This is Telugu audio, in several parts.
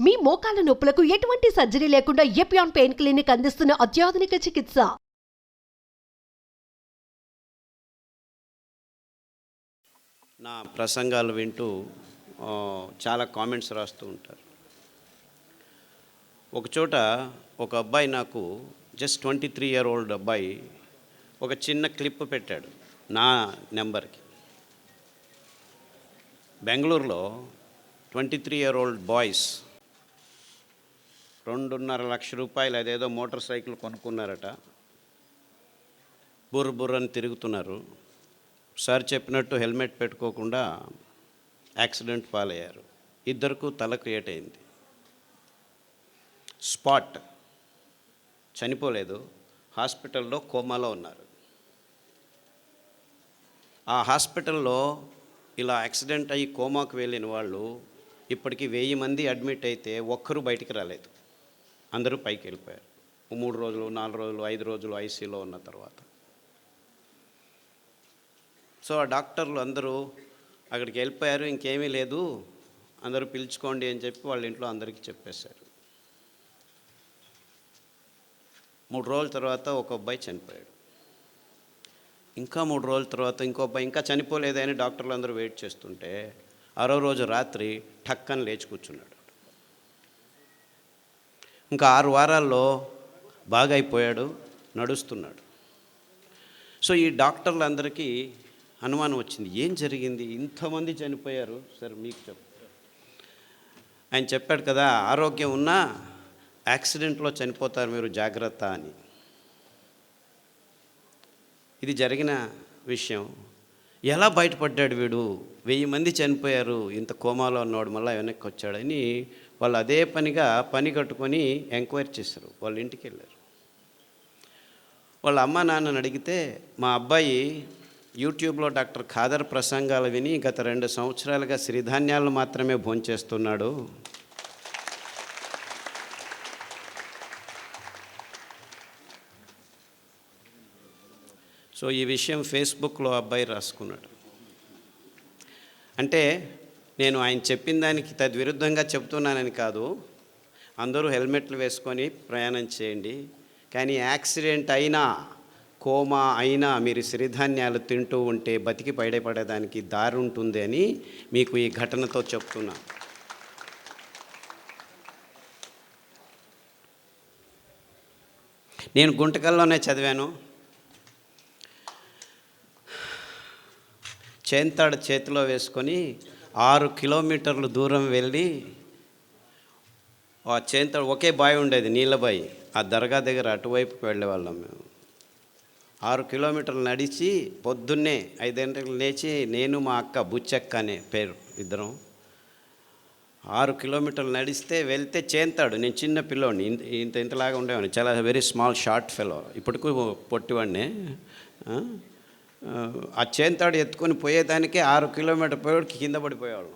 మీ మోకాల నొప్పులకు ఎటువంటి సర్జరీ లేకుండా ఎపియాన్ పెయిన్ క్లినిక్ అందిస్తున్న అత్యాధునిక చికిత్స. నా ప్రసంగాలు వింటూ చాలా కామెంట్స్ రాస్తూ ఉంటారు. ఒకచోట ఒక అబ్బాయి నాకు జస్ట్ 23 year old అబ్బాయి ఒక చిన్న క్లిప్ పెట్టాడు నా నెంబర్కి. బెంగళూరులో 23 year old బాయ్స్ 2.5 లక్ష రూపాయలు అదేదో మోటార్ సైకిల్ కొనుక్కున్నారట. బుర్రని తిరుగుతున్నారు. సార్ చెప్పినట్టు హెల్మెట్ పెట్టుకోకుండా యాక్సిడెంట్ పాలయ్యారు. ఇద్దరికి తలకు ఏటైంది. స్పాట్, చనిపోలేదు, హాస్పిటల్లో కోమాలో ఉన్నారు. ఆ హాస్పిటల్లో ఇలా యాక్సిడెంట్ అయ్యి కోమాకు వెళ్ళిన వాళ్ళు ఇప్పటికి 1000 మంది అడ్మిట్ అయితే ఒక్కరూ బయటికి రాలేదు. అందరూ పైకి వెళ్ళిపోయారు. 3 రోజులు, 4 రోజులు, 5 రోజులు ఐసీలో ఉన్న తర్వాత. సో ఆ డాక్టర్లు అందరూ అక్కడికి వెళ్ళిపోయారు, ఇంకేమీ లేదు, అందరూ పిలుచుకోండి అని చెప్పి వాళ్ళ ఇంట్లో అందరికీ చెప్పేశారు. 3 రోజుల తర్వాత ఒక అబ్బాయి చనిపోయాడు. ఇంకా 3 రోజుల తర్వాత ఇంకో అబ్బాయి ఇంకా చనిపోలేదని డాక్టర్లు అందరూ వెయిట్ చేస్తుంటే 6వ రోజు రాత్రి ఠక్కని లేచి కూర్చున్నాడు. ఇంకా 6 వారాల్లో బాగా అయిపోయాడు, నడుస్తున్నాడు. సో ఈ డాక్టర్లందరికీ అనుమానం వచ్చింది, ఏం జరిగింది, ఇంతమంది చనిపోయారు సార్ మీకు చెప్తారు. ఆయన చెప్పాడు కదా, ఆరోగ్యం ఉన్నా యాక్సిడెంట్లో చనిపోతారు మీరు, జాగ్రత్త అని. ఇది జరిగిన విషయం. ఎలా బయటపడ్డాడు వీడు, 1000 మంది చనిపోయారు, ఇంత కోమాలో ఉన్నవాడు మళ్ళీ వెనక్కి వచ్చాడని వాళ్ళు అదే పనిగా పని కట్టుకొని ఎంక్వైరీ చేశారు. వాళ్ళ ఇంటికి వెళ్ళారు. వాళ్ళ అమ్మ నాన్నని అడిగితే, మా అబ్బాయి యూట్యూబ్లో డాక్టర్ ఖాదర్ ప్రసంగాలు విని గత 2 సంవత్సరాలుగా సిరిధాన్యాలను మాత్రమే భోంచేస్తున్నాడు. సో ఈ విషయం ఫేస్బుక్లో అబ్బాయి రాసుకున్నాడు. అంటే నేను ఆయన చెప్పిన దానికి తద్విరుద్ధంగా చెప్తున్నానని కాదు, అందరూ హెల్మెట్లు వేసుకొని ప్రయాణం చేయండి, కానీ యాక్సిడెంట్ అయినా కోమా అయినా మీరు సిరిధాన్యాలు తింటూ ఉంటే బతికి బయటపడేదానికి దారి ఉంటుంది అని మీకు ఈ ఘటనతో చెప్తున్నా. నేను గుంటకల్లోనే చదివాను. చేంతాడు చేతిలో వేసుకొని 6 కిలోమీటర్లు దూరం వెళ్ళి, ఆ చేంతాడు ఒకే బావి ఉండేది, నీళ్ళ బావి, ఆ దర్గా దగ్గర అటువైపుకి వెళ్ళేవాళ్ళం మేము. 6 కిలోమీటర్లు నడిచి పొద్దున్నే 5 గంటలకు లేచి, నేను మా అక్క బుచ్చక్క అనే పేరు ఇద్దరం, 6 కిలోమీటర్లు నడిస్తే వెళ్తే చేంతాడు. నేను చిన్న పిల్లోడిని, ఇంతలాగా ఉండేవాడిని, చాలా వెరీ స్మాల్ షార్ట్ ఫెలో, ఇప్పటికూ పొట్టివాడిని. ఆ చేంతాడు ఎత్తుకొని పోయేదానికే 6 కిలోమీటర్ పోయేవాడికి కింద పడిపోయేవాళ్ళం.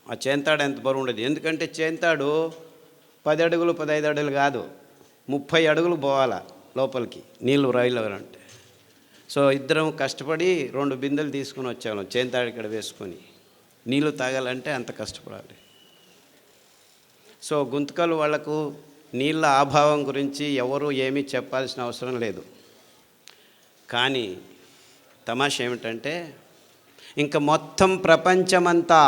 ఆ చేంతాడు ఎంత బరువు ఉండేది, ఎందుకంటే చేంతాడు 10 అడుగులు 15 అడుగులు కాదు, 30 అడుగులు పోవాలా లోపలికి నీళ్ళు రైలు. సో ఇద్దరం కష్టపడి 2 బిందెలు తీసుకుని వచ్చాము, చేంతాడు ఇక్కడ వేసుకొని. నీళ్ళు తాగాలంటే అంత కష్టపడాలి. సో గుంతకల్ వాళ్లకు నీళ్ళ అభావం గురించి ఎవరు ఏమీ చెప్పాల్సిన అవసరం లేదు. కానీ తమాషా ఏమిటంటే, ఇంకా మొత్తం ప్రపంచమంతా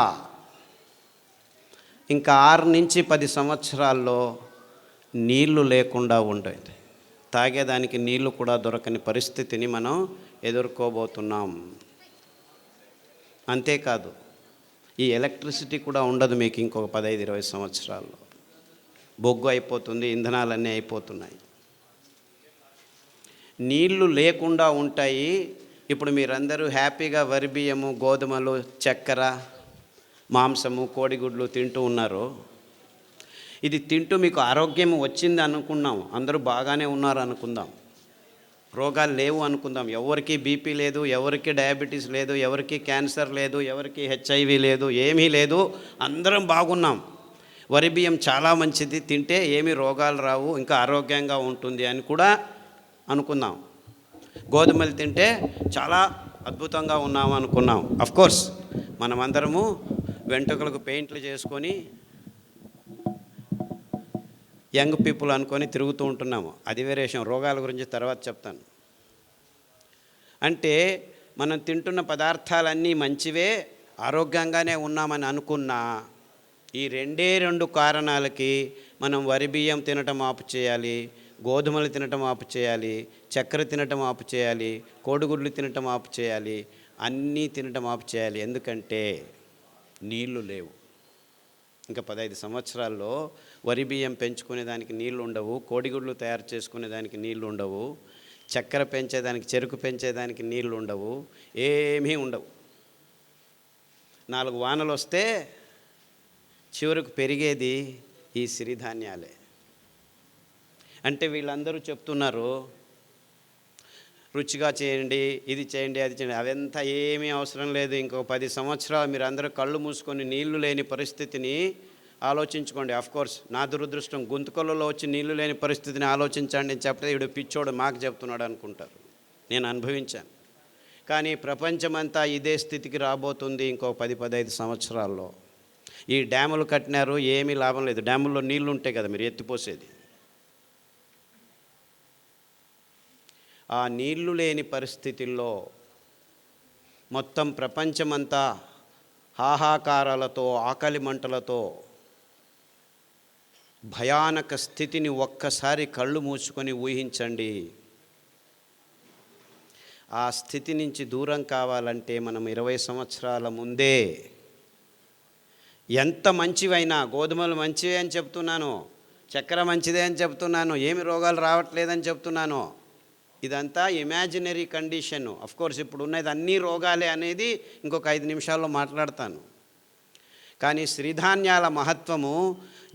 ఇంకా 6 నుంచి 10 సంవత్సరాల్లో నీళ్లు లేకుండా ఉండేది. తాగేదానికి నీళ్లు కూడా దొరకని పరిస్థితిని మనం ఎదుర్కోబోతున్నాం. అంతేకాదు, ఈ ఎలక్ట్రిసిటీ కూడా ఉండదు మీకు ఇంకొక 15-20 సంవత్సరాల్లో. బొగ్గు అయిపోతుంది, ఇంధనాలన్నీ అయిపోతున్నాయి, నీళ్లు లేకుండా ఉంటాయి. ఇప్పుడు మీరందరూ హ్యాపీగా వరి బియ్యము, గోధుమలు, చక్కెర, మాంసము, కోడిగుడ్లు తింటూ ఉన్నారు. ఇది తింటూ మీకు ఆరోగ్యం వచ్చింది అనుకున్నాం, అందరూ బాగానే ఉన్నారు అనుకుందాం, రోగాలు లేవు అనుకుందాం, ఎవరికి బీపీ లేదు, ఎవరికి డయాబెటీస్ లేదు, ఎవరికి క్యాన్సర్ లేదు, ఎవరికి హెచ్ఐవి లేదు, ఏమీ లేదు, అందరం బాగున్నాం. వరి బియ్యం చాలా మంచిది, తింటే ఏమీ రోగాలు రావు, ఇంకా ఆరోగ్యంగా ఉంటుంది అని కూడా అనుకుందాం. గోధుమలు తింటే చాలా అద్భుతంగా ఉన్నాము అనుకున్నాం. అఫ్కోర్స్ మనమందరము వెంట్రుకలకు పెయింట్లు చేసుకొని యంగ్ పీపుల్ అనుకొని తిరుగుతూ ఉంటున్నాము. అది వేరే విషయం, రోగాల గురించి తర్వాత చెప్తాను. అంటే మనం తింటున్న పదార్థాలన్నీ మంచివే, ఆరోగ్యంగానే ఉన్నామని అనుకున్నా ఈ రెండు కారణాలకి మనం వరి బియ్యం తినటం ఆపు చేయాలి, గోధుమలు తినటం ఆపు చేయాలి, చక్కెర తినటం ఆపు చేయాలి, కోడిగుడ్లు తినటం ఆపు చేయాలి, అన్నీ తినటం ఆపు చేయాలి. ఎందుకంటే నీళ్లు లేవు. ఇంకా 15 సంవత్సరాల్లో వరి బియ్యం పెంచుకునేదానికి నీళ్లు ఉండవు, కోడిగుడ్లు తయారు చేసుకునేదానికి నీళ్లు ఉండవు, చక్కెర పెంచేదానికి, చెరుకు పెంచేదానికి నీళ్లు ఉండవు, ఏమీ ఉండవు. 4 వానలు వస్తే చివరకు పెరిగేది ఈ సిరిధాన్యాలే. అంటే వీళ్ళందరూ చెప్తున్నారు రుచిగా చేయండి, ఇది చేయండి, అది చేయండి. అవంతా ఏమీ అవసరం లేదు. ఇంకో 10 సంవత్సరాలు మీరు అందరూ కళ్ళు మూసుకొని నీళ్లు లేని పరిస్థితిని ఆలోచించుకోండి. కోర్స్ నా దురదృష్టం, గొంతుకలలో వచ్చి నీళ్లు లేని పరిస్థితిని ఆలోచించండి అని చెప్తే వీడు పిచ్చోడు మాకు చెప్తున్నాడు అనుకుంటారు. నేను అనుభవించాను. కానీ ప్రపంచమంతా ఇదే స్థితికి రాబోతుంది ఇంకో 10-15 సంవత్సరాల్లో. ఈ డ్యాములు కట్టినారు, ఏమీ లాభం లేదు. డ్యాముల్లో నీళ్లు ఉంటాయి కదా మీరు ఎత్తిపోసేది. ఆ నీళ్లు లేని పరిస్థితుల్లో మొత్తం ప్రపంచమంతా హాహాకారాలతో, ఆకలి మంటలతో భయానక స్థితిని ఒక్కసారి కళ్ళు మూసుకొని ఊహించండి. ఆ స్థితి నుంచి దూరం కావాలంటే మనం 20 సంవత్సరాల ముందే ఎంత మంచివైనా, గోధుమలు మంచివే అని చెప్తున్నాను, చక్కెర మంచిదే అని చెప్తున్నాను, ఏమి రోగాలు రావట్లేదని చెప్తున్నాను, ఇదంతా ఇమాజినరీ కండిషన్. కోర్స్ ఇప్పుడు ఉన్నది అన్ని రోగాలే అనేది ఇంకొక 5 నిమిషాల్లో మాట్లాడతాను. కానీ సిరిధాన్యాల మహత్వము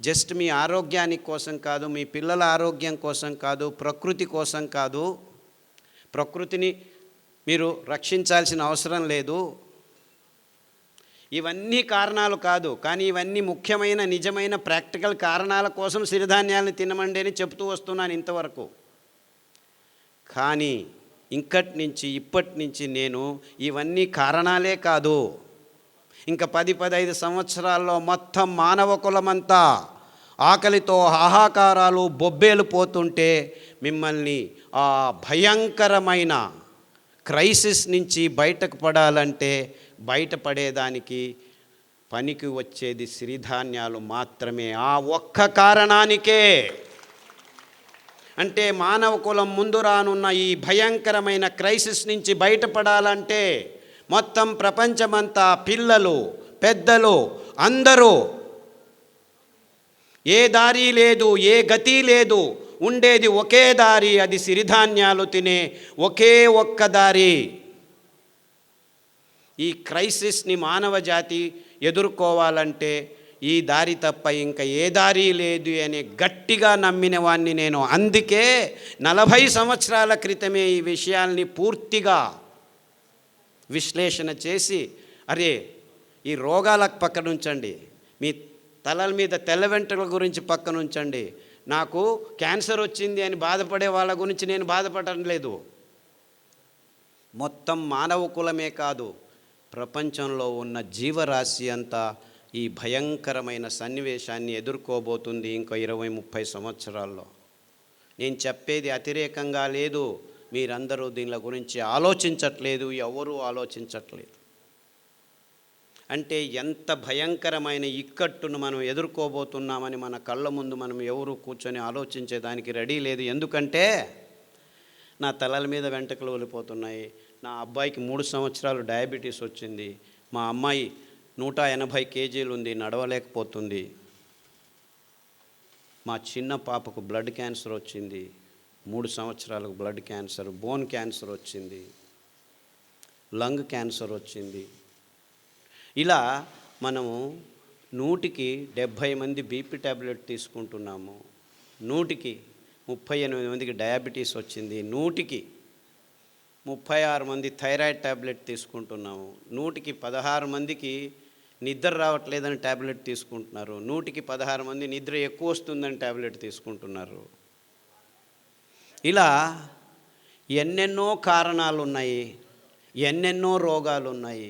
జస్ట్ మీ ఆరోగ్యానికి కోసం కాదు, మీ పిల్లల ఆరోగ్యం కోసం కాదు, ప్రకృతి కోసం కాదు. ప్రకృతిని మీరు రక్షించాల్సిన అవసరం లేదు. ఇవన్నీ కారణాలు కాదు, కానీ ఇవన్నీ ముఖ్యమైన నిజమైన ప్రాక్టికల్ కారణాల కోసం సిరిధాన్యాలను తినమండి అని చెప్తూ వస్తున్నాను ఇంతవరకు. కానీ ఇప్పటి నుంచి నేను ఇవన్నీ కారణాలే కాదు, ఇంకా 10-15 సంవత్సరాల్లో మొత్తం మానవ కులమంతా ఆకలితో హాహాకారాలు బొబ్బేలు పోతుంటే మిమ్మల్ని ఆ భయంకరమైన క్రైసిస్ నుంచి బయటకు పడాలంటే బయటపడేదానికి పనికి వచ్చేది సిరిధాన్యాలు మాత్రమే. ఆ ఒక్క కారణానికే, అంటే మానవ కులం ముందు రానున్న ఈ భయంకరమైన క్రైసిస్ నుంచి బయటపడాలంటే మొత్తం ప్రపంచమంతా పిల్లలు, పెద్దలు అందరూ ఏ దారి లేదు, ఏ గతి లేదు, ఉండేది ఒకే దారి, అది సిరిధాన్యాలు తినే ఒకే ఒక్క దారి. ఈ క్రైసిస్ని మానవ జాతి ఎదుర్కోవాలంటే ఈ దారి తప్ప ఇంకా ఏ దారి లేదు అని గట్టిగా నమ్మిన వాణ్ణి నేను. అందుకే 40 సంవత్సరాల క్రితమే ఈ విషయాల్ని పూర్తిగా విశ్లేషణ చేసి, అరే ఈ రోగాలకు పక్కన ఉంచండి, మీ తలల మీద తెల్ల వెంట్రుకల గురించి పక్కన ఉంచండి, నాకు క్యాన్సర్ వచ్చింది అని బాధపడే వాళ్ళ గురించి నేను బాధపడటం లేదు. మొత్తం మానవ కులమే కాదు, ప్రపంచంలో ఉన్న జీవరాశి అంతా ఈ భయంకరమైన సన్నివేశాన్ని ఎదుర్కోబోతుంది ఇంకో 20-30 సంవత్సరాల్లో. నేను చెప్పేది అతిరేకంగా లేదు, మీరందరూ దీనిల గురించి ఆలోచించట్లేదు, ఎవరూ ఆలోచించట్లేదు. అంటే ఎంత భయంకరమైన ఇక్కట్టును మనం ఎదుర్కోబోతున్నామని మన కళ్ళ ముందు మనం ఎవరు కూర్చొని ఆలోచించేదానికి రెడీ లేదు. ఎందుకంటే నా తలల మీద వెంట్రుకలు వెళ్ళిపోతున్నాయి, నా అబ్బాయికి 3 సంవత్సరాలు డయాబెటీస్ వచ్చింది, మా అమ్మాయి 180 కేజీలు ఉంది, నడవలేకపోతుంది, మా చిన్న పాపకు బ్లడ్ క్యాన్సర్ వచ్చింది, 3 సంవత్సరాలకు బ్లడ్ క్యాన్సర్, బోన్ క్యాన్సర్ వచ్చింది, లంగ్ క్యాన్సర్ వచ్చింది. ఇలా మనము 100కి 70 మంది బీపీ ట్యాబ్లెట్ తీసుకుంటున్నాము, 100కి 38 మందికి డయాబెటీస్ వచ్చింది, 100కి 36 మంది థైరాయిడ్ ట్యాబ్లెట్ తీసుకుంటున్నాము, 100కి 16 మందికి నిద్ర రావట్లేదని ట్యాబ్లెట్ తీసుకుంటున్నారు, 100కి 16 మంది నిద్ర ఎక్కువ వస్తుందని ట్యాబ్లెట్ తీసుకుంటున్నారు. ఇలా ఎన్నెన్నో కారణాలు ఉన్నాయి, ఎన్నెన్నో రోగాలు ఉన్నాయి.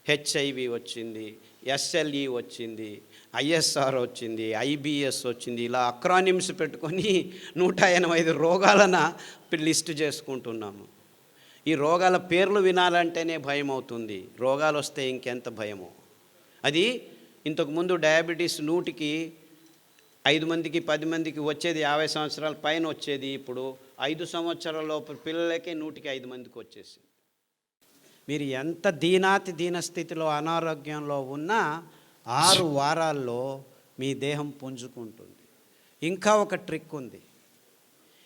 హెచ్ఐవి వచ్చింది, ఎస్ఎల్ఈ వచ్చింది, ఐఎస్ఆర్ వచ్చింది, ఐబిఎస్ వచ్చింది, ఇలా అక్రానిమ్స్ పెట్టుకొని 185 రోగాలను లిస్ట్ చేసుకుంటున్నాము. ఈ రోగాల పేర్లు వినాలంటేనే భయం అవుతుంది. రోగాలు వస్తే ఇంకెంత భయమో. అది ఇంతకుముందు డయాబెటీస్ 100కి 5 మందికి 10 మందికి వచ్చేది, 50 సంవత్సరాల పైన వచ్చేది. ఇప్పుడు 5 సంవత్సరాల లోపు పిల్లలకే 100కి 5 మందికి వచ్చేసింది. మీరు ఎంత దీన స్థితిలో అనారోగ్యంలో ఉన్నా 6 వారాల్లో మీ దేహం పుంజుకుంటుంది. ఇంకా ఒక ట్రిక్ ఉంది.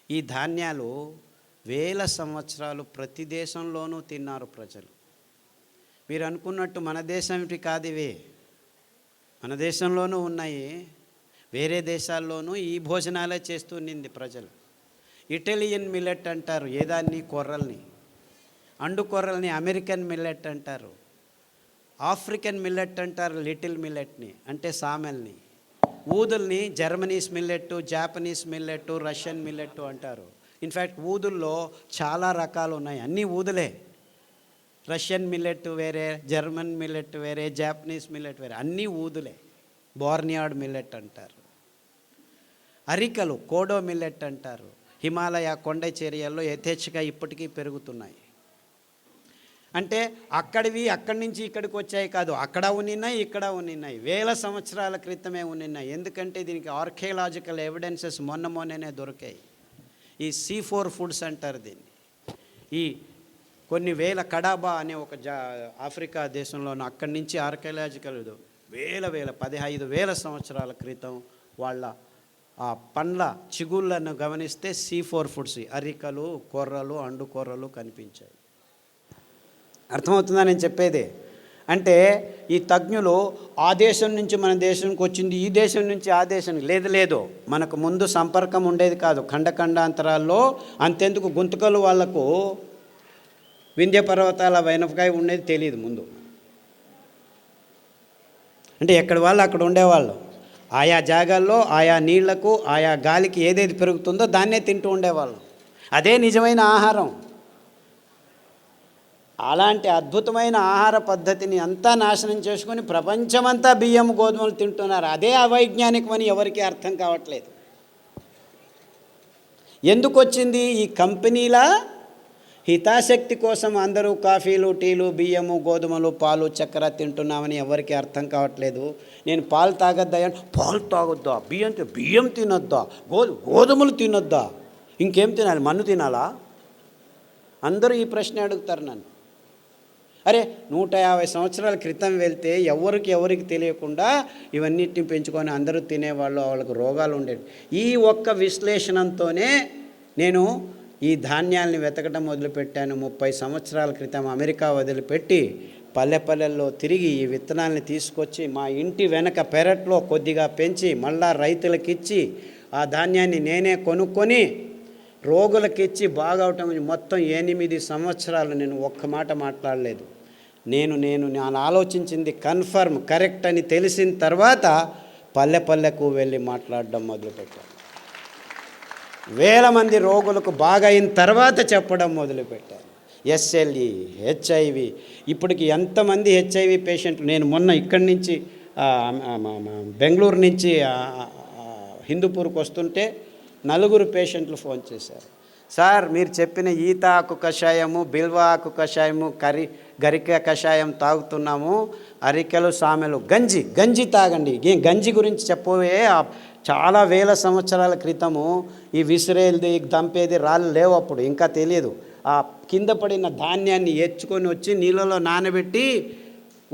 ఈ ధాన్యాలు వేల సంవత్సరాలు ప్రతి దేశంలోనూ తిన్నారు ప్రజలు. మీరు అనుకున్నట్టు మన దేశంటి కాదు ఇవే, మన దేశంలోనూ ఉన్నాయి, వేరే దేశాల్లోనూ ఈ భోజనాలే చేస్తూనింది ప్రజలు. ఇటాలియన్ మిల్లెట్ అంటారు ఏదాన్ని, కొర్రల్ని. అండు కొర్రల్ని అమెరికన్ మిల్లెట్ అంటారు. ఆఫ్రికన్ మిల్లెట్ అంటారు లిటిల్ మిల్లెట్ని, అంటే సామెల్ని. ఊదుల్ని జర్మనీస్ మిల్లెట్టు, జాపనీస్ మిల్లెట్టు, రష్యన్ మిల్లెట్టు అంటారు. ఇన్ఫ్యాక్ట్ ఊదుల్లో చాలా రకాలు ఉన్నాయి, అన్నీ ఊదులే. రష్యన్ మిల్లెట్ వేరే, జర్మన్ మిల్లెట్ వేరే, జాపనీస్ మిల్లెట్ వేరే, అన్నీ ఊదులే. బోర్నియాడ్ మిల్లెట్ అంటారు. అరికలు కోడో మిల్లెట్ అంటారు. హిమాలయ కొండ చర్యల్లో యథేచ్ఛగా ఇప్పటికీ పెరుగుతున్నాయి. అంటే అక్కడి నుంచి ఇక్కడికి వచ్చాయి కాదు, అక్కడ ఉన్నాయి, ఇక్కడ ఉన్నాయి, వేల సంవత్సరాల క్రితమే ఉన్నాయి. ఎందుకంటే దీనికి ఆర్కియలాజికల్ ఎవిడెన్సెస్ మొన్ననే దొరికాయి. ఈ C4 ఫుడ్స్ అంటారు దీన్ని. ఈ కొన్ని వేల కడాబా అనే ఒక ఆఫ్రికా దేశంలోనూ అక్కడి నుంచి ఆర్కియలాజికల్ వేల 15,000 సంవత్సరాల క్రితం వాళ్ళ ఆ పండ్ల చిగుళ్ళను గమనిస్తే C4 ఫుడ్స్, అరికలు, కొర్రలు, అండు కొర్రలు కనిపించాయి. అర్థమవుతుందా నేను చెప్పేది? అంటే ఈ తజ్ఞులు ఆ దేశం నుంచి మన దేశానికి వచ్చింది, ఈ దేశం నుంచి ఆ దేశానికి లేదు. మనకు ముందు సంపర్కం ఉండేది కాదు. ఖండాంతరాల్లో అంతెందుకు గుంతకలు వాళ్లకు వింధ్య పర్వతాల వెనపకాయ ఉండేది తెలియదు ముందు. అంటే ఎక్కడి వాళ్ళు అక్కడ ఉండేవాళ్ళు. ఆయా జాగాల్లో ఆయా నీళ్లకు ఆయా గాలికి ఏదేది పెరుగుతుందో దాన్నే తింటూ ఉండేవాళ్ళు. అదే నిజమైన ఆహారం. అలాంటి అద్భుతమైన ఆహార పద్ధతిని అంతా నాశనం చేసుకొని ప్రపంచమంతా బియ్యం గోధుమలు తింటున్నారు. అదే అవైజ్ఞానికమని ఎవరికీ అర్థం కావట్లేదు. ఎందుకు వచ్చింది? ఈ కంపెనీల హితాశక్తి కోసం అందరూ కాఫీలు, టీలు, బియ్యము, గోధుమలు, పాలు, చక్కెర తింటున్నామని ఎవరికి అర్థం కావట్లేదు. నేను పాలు తాగొద్దా, పాలు తాగొద్దా, బియ్యం తినొద్దా, గోధుమలు తినొద్దా, ఇంకేం తినాలి, మన్ను తినాలా? అందరూ ఈ ప్రశ్న అడుగుతారు నన్ను. అరే 150 సంవత్సరాల క్రితం వెళ్తే ఎవరికి తెలియకుండా ఇవన్నిటిని పెంచుకొని అందరూ తినేవాళ్ళు, వాళ్ళకు రోగాలు ఉండేవి. ఈ ఒక్క విశ్లేషణతోనే నేను ఈ ధాన్యాల్ని వెతకడం మొదలుపెట్టాను. 30 సంవత్సరాల క్రితం అమెరికా వదిలిపెట్టి పల్లెల్లో తిరిగి ఈ విత్తనాలని తీసుకొచ్చి మా ఇంటి వెనక పెరట్లో కొద్దిగా పెంచి మళ్ళా రైతులకిచ్చి ఆ ధాన్యాన్ని నేనే కొనుక్కొని రోగులకిచ్చి బాగవటం. మొత్తం 8 సంవత్సరాలు నేను ఒక్క మాట మాట్లాడలేదు. నేను ఆలోచించింది కన్ఫర్మ్ కరెక్ట్ అని తెలిసిన తర్వాత పల్లెకు వెళ్ళి మాట్లాడడం మొదలుపెట్టాను. వేల మంది రోగులకు బాగైన తర్వాత చెప్పడం మొదలుపెట్టాను. SLE, HIV, ఇప్పటికి ఎంతమంది HIV పేషెంట్లు. నేను మొన్న ఇక్కడి నుంచి బెంగళూరు నుంచి హిందూపూర్కి వస్తుంటే 4 పేషెంట్లు ఫోన్ చేశారు. సార్ మీరు చెప్పిన ఈత ఆకు కషాయము, బిల్వ ఆకు కషాయము, గరిక కషాయం తాగుతున్నాము, అరికెలు, సామెలు, గంజి తాగండి. గంజి గురించి చెప్పవే, చాలా వేల సంవత్సరాల క్రితము ఈ విసిరేది దంపేది రాళ్ళు లేవు, అప్పుడు ఇంకా తెలియదు. ఆ కింద పడిన ధాన్యాన్ని ఎచ్చుకొని వచ్చి నీళ్ళలో నానబెట్టి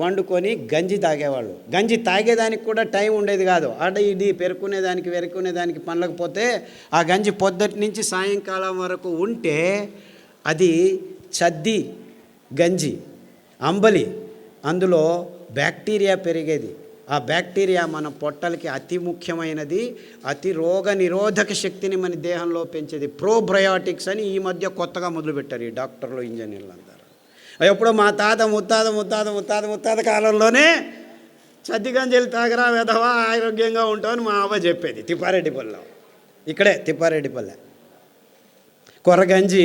వండుకొని గంజి తాగేవాళ్ళు. గంజి తాగేదానికి కూడా టైం ఉండేది కాదు. ఇది వెరుకునేదానికి పనలేకపోతే ఆ గంజి పొద్దుటి నుంచి సాయంకాలం వరకు ఉంటే అది చద్ది గంజి, అంబలి. అందులో బ్యాక్టీరియా పెరిగేది. ఆ బ్యాక్టీరియా మన పొట్టలకి అతి ముఖ్యమైనది, అతి రోగ నిరోధక శక్తిని మన దేహంలో పెంచేది. ప్రోబయోటిక్స్ అని ఈ మధ్య కొత్తగా మొదలుపెట్టారు ఈ డాక్టర్లు, ఇంజనీర్లు అందరూ. ఎప్పుడో మా తాత ముత్తాత కాలంలోనే చద్దిగంజలు తాగరా వెధవా, ఆరోగ్యంగా ఉంటామని మా అవ్వ చెప్పేది. తిప్పారెడ్డిపల్లెలో, ఇక్కడే తిప్పారెడ్డిపల్లె. కొర్రగంజి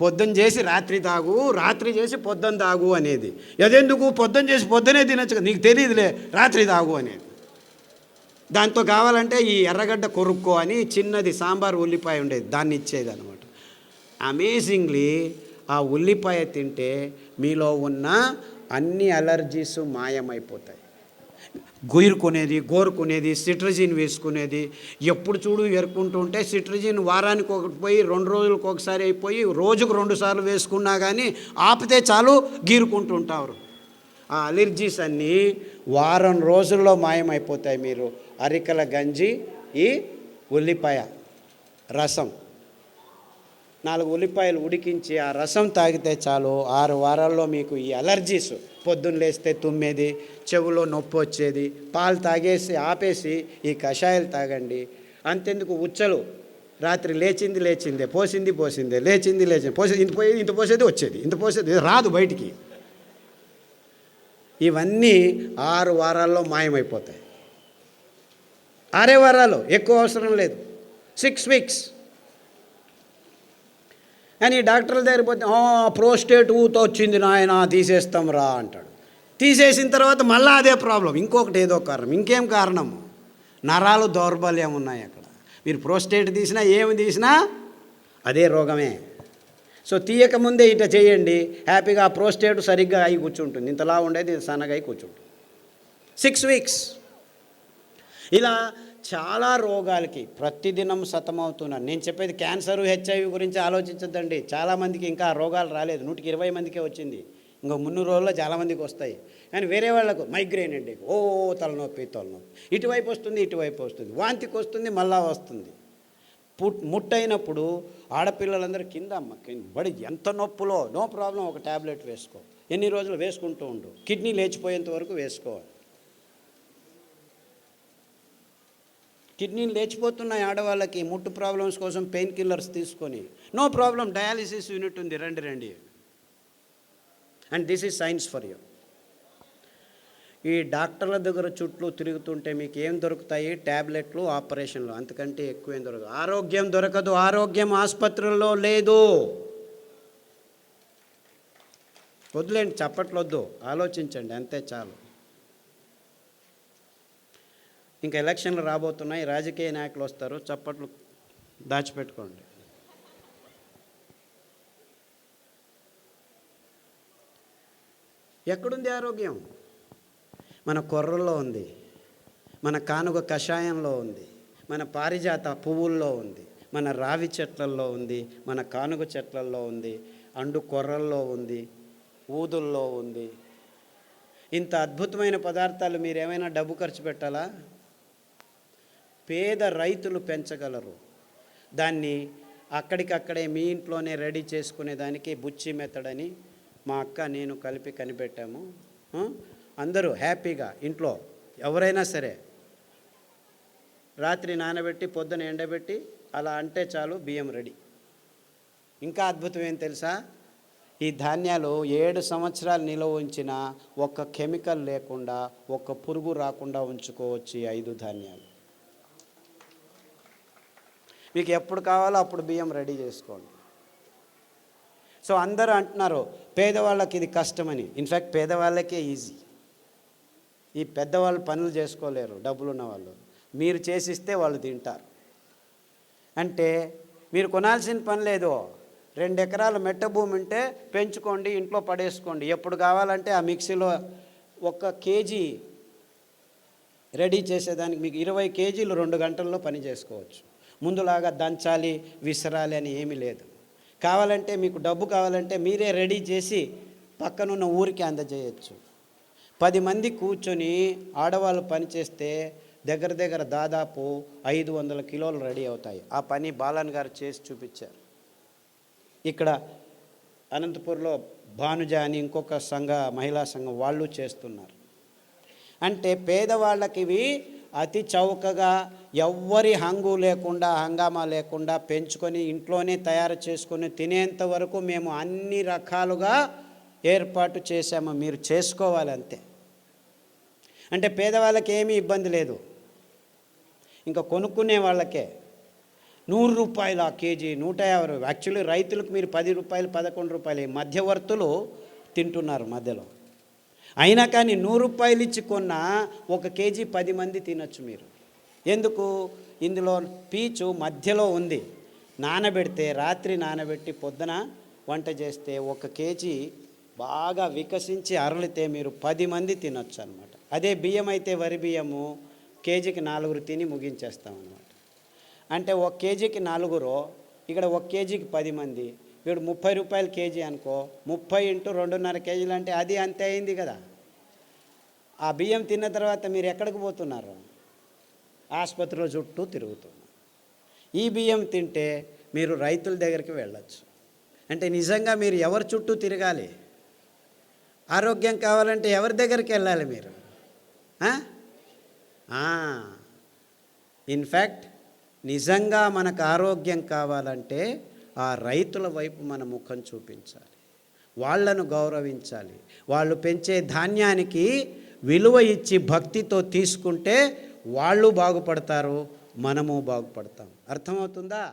పొద్దున్న చేసి రాత్రి తాగు, రాత్రి చేసి పొద్దున్న తాగు అనేది. అదెందుకు? పొద్దున్న చేసి పొద్దునే తినచ్చు కదా, నీకు తెలియదులే, రాత్రి తాగు అనేది. దాంతో కావాలంటే ఈ ఎర్రగడ్డ కొరుక్కో అని చిన్నది సాంబార్ ఉల్లిపాయ ఉండేది, దాన్ని ఇచ్చేది అనమాట. అమేజింగ్లీ ఆ ఉల్లిపాయ తింటే మీలో ఉన్న అన్ని అలర్జీస్ మాయమైపోతాయి. గోరుకునేది సిట్రజిన్ వేసుకునేది, ఎప్పుడు చూడు ఎరుకుంటూ ఉంటే సిట్రజిన్ వారానికి ఒకటి పోయి 2 రోజులకు ఒకసారి అయిపోయి రోజుకు 2 సార్లు వేసుకున్నా కానీ ఆపితే చాలు గీరుకుంటూ ఉంటారు. ఆ అలర్జీస్ అన్నీ వారం రోజుల్లో మాయమైపోతాయి. మీరు అరికల గంజి, ఈ ఉల్లిపాయ రసం, 4 ఉల్లిపాయలు ఉడికించి ఆ రసం తాగితే చాలు 6 వారాల్లో మీకు ఈ అలర్జీస్, పొద్దున్న లేస్తే తుమ్మేది, చెవులో నొప్పి వచ్చేది, పాలు తాగేసి ఆపేసి ఈ కషాయాలు తాగండి. అంతెందుకు ఉచ్చలు, రాత్రి లేచిందే, పోసిందే, లేచింది పోసేది, ఇంత పోసేది వచ్చేది, ఇంత పోసేది రాదు బయటికి. ఇవన్నీ 6 వారాల్లో మాయమైపోతాయి. 6 వారాలు, ఎక్కువ అవసరం లేదు, 6 వీక్స్. అని డాక్టర్ల దగ్గర పోతే ప్రోస్టేట్ ఊత వచ్చింది నాయన తీసేస్తాం రా అంటాడు. తీసేసిన తర్వాత మళ్ళీ అదే ప్రాబ్లం, ఇంకొకటి ఏదో కారణం, ఇంకేం కారణం, నరాలు దౌర్బల్యం ఉన్నాయి అక్కడ. మీరు ప్రోస్టేట్ తీసినా ఏమి తీసినా అదే రోగమే. సో తీయకముందే ఇట చేయండి, హ్యాపీగా ఆ ప్రోస్టేట్ సరిగ్గా అయి కూర్చుంటుంది, ఇంతలా ఉండేది సన్నగా అయి కూర్చుంటుంది. 6 వీక్స్. ఇలా చాలా రోగాలకి ప్రతిదినం సతమవుతున్నాను. నేను చెప్పేది క్యాన్సర్, హెచ్ఐవి గురించి ఆలోచించద్దండి. చాలామందికి ఇంకా ఆ రోగాలు రాలేదు, 120 మందికే వచ్చింది, ఇంకో 300 రోజుల్లో చాలామందికి వస్తాయి. కానీ వేరే వాళ్ళకు మైగ్రేన్ అండి, తలనొప్పి, ఇటువైపు వస్తుంది, వాంతికి వస్తుంది, మళ్ళా వస్తుంది. ముట్టయినప్పుడు ఆడపిల్లలందరూ కింద బడి ఎంత నొప్పులో, నో ప్రాబ్లం, ఒక ట్యాబ్లెట్ వేసుకో, ఎన్ని రోజులు వేసుకుంటూ ఉండు, కిడ్నీ లేచిపోయేంత వరకు వేసుకోవాలి. కిడ్నీలు లేచిపోతున్నాయి ఆడవాళ్ళకి, ముట్టు ప్రాబ్లమ్స్ కోసం పెయిన్ కిల్లర్స్ తీసుకొని, నో ప్రాబ్లం, డయాలిసిస్ యూనిట్ ఉంది, రండి. And this is science for you. ఈ డాక్టర్ల దగ్గర చుట్టూ తిరుగుతుంటే మీకు ఏం దొరుకుతాయి? ట్యాబ్లెట్లు, ఆపరేషన్లు, అంతకంటే ఎక్కువ ఏం దొరకదు. ఆరోగ్యం దొరకదు, ఆరోగ్యం ఆసుపత్రుల్లో లేదు. వద్దులేండి, చప్పట్లొద్దు, ఆలోచించండి, అంతే చాలు. ఇంకా ఎలక్షన్లు రాబోతున్నాయి, రాజకీయ నాయకులు వస్తారు, చప్పట్లు దాచిపెట్టుకోండి. ఎక్కడుంది ఆరోగ్యం? మన కొర్రల్లో ఉంది, మన కానుగ కషాయంలో ఉంది, మన పారిజాత పువ్వుల్లో ఉంది, మన రావి చెట్లల్లో ఉంది, మన కానుగ చెట్లల్లో ఉంది, అండు కొర్రల్లో ఉంది, ఊదుల్లో ఉంది. ఇంత అద్భుతమైన పదార్థాలు మీరు ఏమైనా డబ్బు ఖర్చు పెట్టాలా? పేద రైతులు పెంచగలరు. దాన్ని అక్కడికక్కడే మీ ఇంట్లోనే రెడీ చేసుకునే దానికి బుచ్చి మెథడ్ అని మా అక్క నేను కలిపి కనిపెట్టాము. అందరూ హ్యాపీగా ఇంట్లో ఎవరైనా సరే రాత్రి నానబెట్టి పొద్దున ఎండబెట్టి అలా అంటే చాలు, బియ్యం రెడీ. ఇంకా అద్భుతం ఏం తెలుసా? ఈ ధాన్యాలు 7 సంవత్సరాలు నిల్వ ఉంచినా ఒక్క కెమికల్ లేకుండా, ఒక్క పురుగు రాకుండా ఉంచుకోవచ్చు ఈ 5 ధాన్యాలు. మీకు ఎప్పుడు కావాలో అప్పుడు బియ్యం రెడీ చేసుకోండి. సో అందరూ అంటున్నారు పేదవాళ్ళకి ఇది కష్టమని. ఇన్ఫ్యాక్ట్ పేదవాళ్ళకే ఈజీ. ఈ పెద్దవాళ్ళు పనులు చేసుకోలేరు, డబ్బులున్న వాళ్ళు. మీరు చేసిస్తే వాళ్ళు తింటారు. అంటే మీరు కొనాల్సిన పని లేదు. 2 ఎకరాల మెట్ట భూమి ఉంటే పెంచుకోండి, ఇంట్లో పడేసుకోండి. ఎప్పుడు కావాలంటే ఆ మిక్సీలో 1 కేజీ రెడీ చేసేదానికి మీకు 20 కేజీలు 2 గంటల్లో పని చేసుకోవచ్చు. ముందులాగా దంచాలి, విసరాలి అని ఏమీ లేదు. కావాలంటే మీకు డబ్బు కావాలంటే మీరే రెడీ చేసి పక్కనున్న ఊరికి అందజేయచ్చు. 10 మంది కూర్చొని ఆడవాళ్ళు పని చేస్తే దగ్గర దాదాపు 500 కిలోలు రెడీ అవుతాయి. ఆ పని బాలన్ గారు చేసి చూపించారు. ఇక్కడ అనంతపూర్లో భానుజ అని ఇంకొక మహిళా సంఘం వాళ్ళు చేస్తున్నారు. అంటే పేదవాళ్ళకి ఇవి అతి చౌకగా, ఎవ్వరి హంగామా లేకుండా పెంచుకొని ఇంట్లోనే తయారు చేసుకొని తినేంత వరకు మేము అన్ని రకాలుగా ఏర్పాటు చేశాము. మీరు చేసుకోవాలి అంతే. అంటే పేదవాళ్ళకి ఏమీ ఇబ్బంది లేదు. ఇంకా కొనుక్కునే వాళ్ళకే 100 రూపాయలు ఆ కేజీ, 150. యాక్చువల్లీ రైతులకు మీరు 10 రూపాయలు, 11 రూపాయలు మధ్యవర్తులు తింటున్నారు మధ్యలో. అయినా కానీ 100 రూపాయలు ఇచ్చి కొన్న 1 కేజీ 10 మంది తినచ్చు మీరు. ఎందుకు? ఇందులో పీచు మధ్యలో ఉంది. నానబెడితే, రాత్రి నానబెట్టి పొద్దున వంట చేస్తే 1 కేజీ బాగా వికసించి అరలితే మీరు 10 మంది తినొచ్చు అనమాట. అదే బియ్యం అయితే, వరి బియ్యము కేజీకి 4 తిని ముగించేస్తాం అనమాట. అంటే 1 కేజీకి 4, ఇక్కడ 1 కేజీకి 10 మంది, వీడు 30 రూపాయలు కేజీ అనుకో, 30 × 2.5 కేజీలు అంటే అది అంతే అయింది కదా. ఆ బియ్యం తిన్న తర్వాత మీరు ఎక్కడికి పోతున్నారు? ఆసుపత్రిలో చుట్టూ తిరుగుతున్నారు. ఈ బియ్యం తింటే మీరు రైతుల దగ్గరికి వెళ్ళచ్చు. అంటే నిజంగా మీరు ఎవరి చుట్టూ తిరగాలి? ఆరోగ్యం కావాలంటే ఎవరి దగ్గరికి వెళ్ళాలి మీరు? ఇన్ఫ్యాక్ట్ నిజంగా మనకు ఆరోగ్యం కావాలంటే ఆ రైతుల వైపు మన ముఖం చూపించాలి, వాళ్ళను గౌరవించాలి. వాళ్ళు పెంచే ధాన్యానికి విలువ ఇచ్చి భక్తితో తీసుకుంటే వాళ్ళు బాగుపడతారు, మనము బాగుపడతాం. అర్థమవుతుందా?